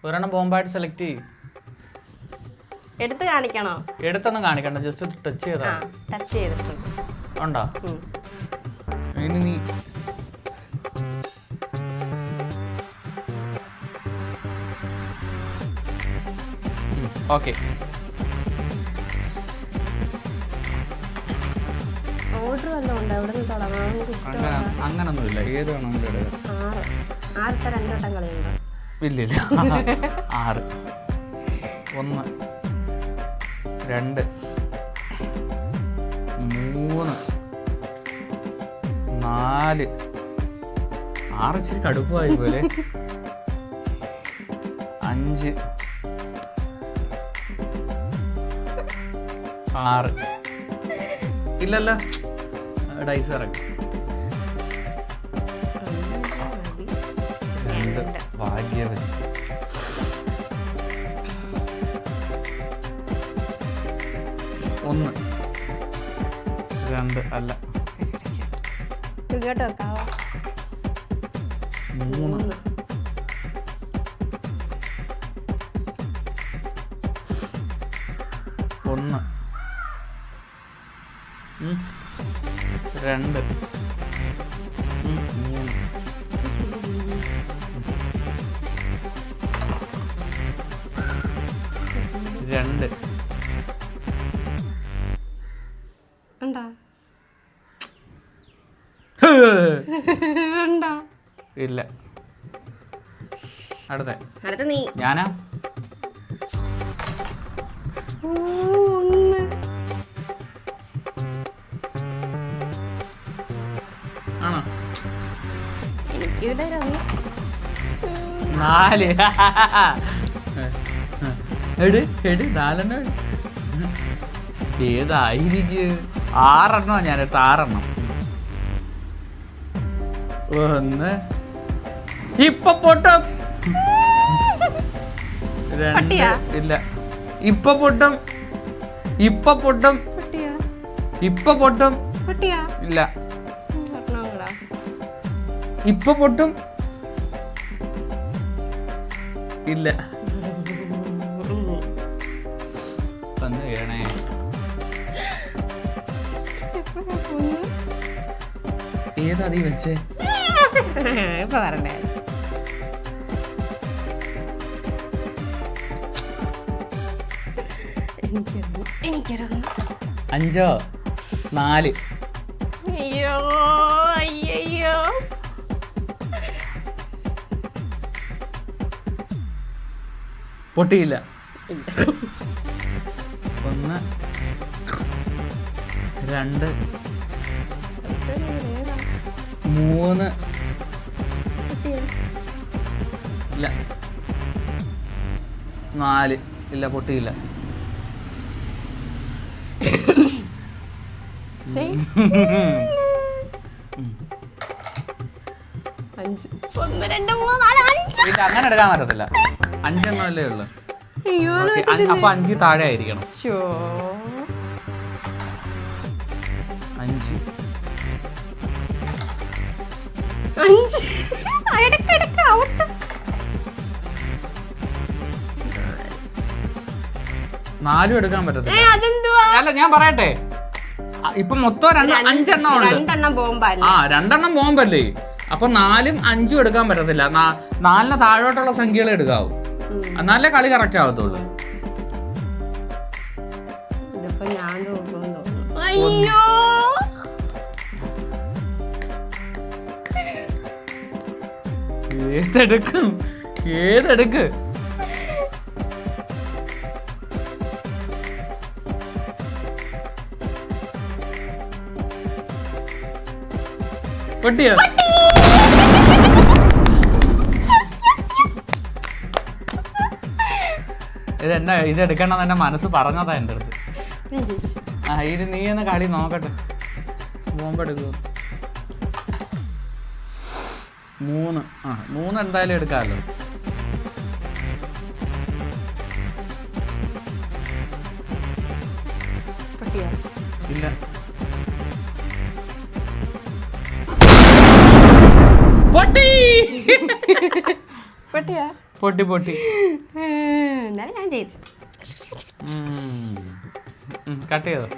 ഒരെണ്ണം ബോംബായിട്ട് സെലക്ട് ചെയ്യും. എടുത്ത് കാണിക്കണോ? എടുത്തൊന്നും കാണിക്കണ്ട, ജസ്റ്റ് ടച്ച് ചെയ്താ. ടച്ച് ചെയ്തിട്ടുണ്ട്. ഉണ്ടോ? ഇനി നീ ഓക്കെ. ഓർഡർ വല്ലതും ഉണ്ടോ? എവിടെ നിന്ന് തുടങ്ങാം? നമുക്ക് ഇഷ്ടമാണ്. അങ്ങനൊന്നുമില്ല, ഏത് വേണമെങ്കിലും എടുക്കാം. 6 2 വട്ടം കളിയുണ്ടോ? ഇല്ല 6 1 2 3 4 6 ഇച്ചിരി കടുപ്പമായി പോലെ. 5 6 ഇല്ലല്ല, ഡൈസ് ഇറങ്ങി. 2 ഭാഗ്യവതി. 1 2 അല്ല, ഇങ്ങോട്ട് വെക്കാവോ? 3 1 2 3 2 ഉണ്ടോ? ഉണ്ടോ? ഇല്ല. അടുത്ത നീ. ഞാനാ. 1 ആണോ? എനിക്കിവിടെ 4 എട് 4 ഏതായിരിക്കും? 6 ഞാനെടുത്ത് 6. 1 ഇപ്പൊ പൊട്ടും. 2 ഇല്ല, ഇപ്പൊ പൊട്ടും. ഇപ്പൊ പൊട്ടും. ഇപ്പൊ പൊട്ടും. ഇല്ല, ഇപ്പൊ പൊട്ടും. ഇല്ല, ഒന്ന് വീണേ. ഏതാ നീ വെച്ചേ? ഇപ്പൊ വരണ്ടേ? എനിക്കൊരു 5 4. അയ്യോ അയ്യോ. പൊട്ടിയില്ല. 1 2 3 ഇല്ല, 4 ഇല്ല, പൊട്ടിയില്ല. 5 1 2 3 4 5. ഇല്ല, അങ്ങനെ എടുക്കാൻ പറ്റത്തില്ല. 5 എണ്ണമല്ലേ ഉള്ളു. അപ്പൊ 5 താഴെ ആയിരിക്കണം. 5 4 എടുക്കാൻ പറ്റത്തില്ല. അല്ല, ഞാൻ പറയട്ടെ, ഇപ്പൊ മൊത്തം 5 എണ്ണം ഉണ്ട്. 2 എണ്ണം ബോംബല്ലേ? അപ്പൊ 4ഉം 5ഉം എടുക്കാൻ പറ്റത്തില്ല. 4ന് താഴോട്ടുള്ള സംഖ്യകൾ എടുക്കാവൂ, എന്നാലേ കളി കറക്റ്റ് ആവത്തുള്ളൂ. അയ്യോ, ഏതെടുക്കും? ഏതെടുക്ക്? പൊട്ടിയോ? ഇതെടുക്കണം എന്നെ മനസ്സ് പറഞ്ഞതാ എൻ്റെ അടുത്ത്. ഇത് നീ ഒന്ന് കളി നോക്കട്ടെ. ബോംബെടുക്കൂ. 3 3 എന്തായാലും എടുക്കാമല്ലോ. ഇല്ല, പൊട്ടി. പൊട്ടി പൊട്ടി. എന്നാലും ഞാൻ ജയിച്ചു. കട്ട് ചെയ്തോ?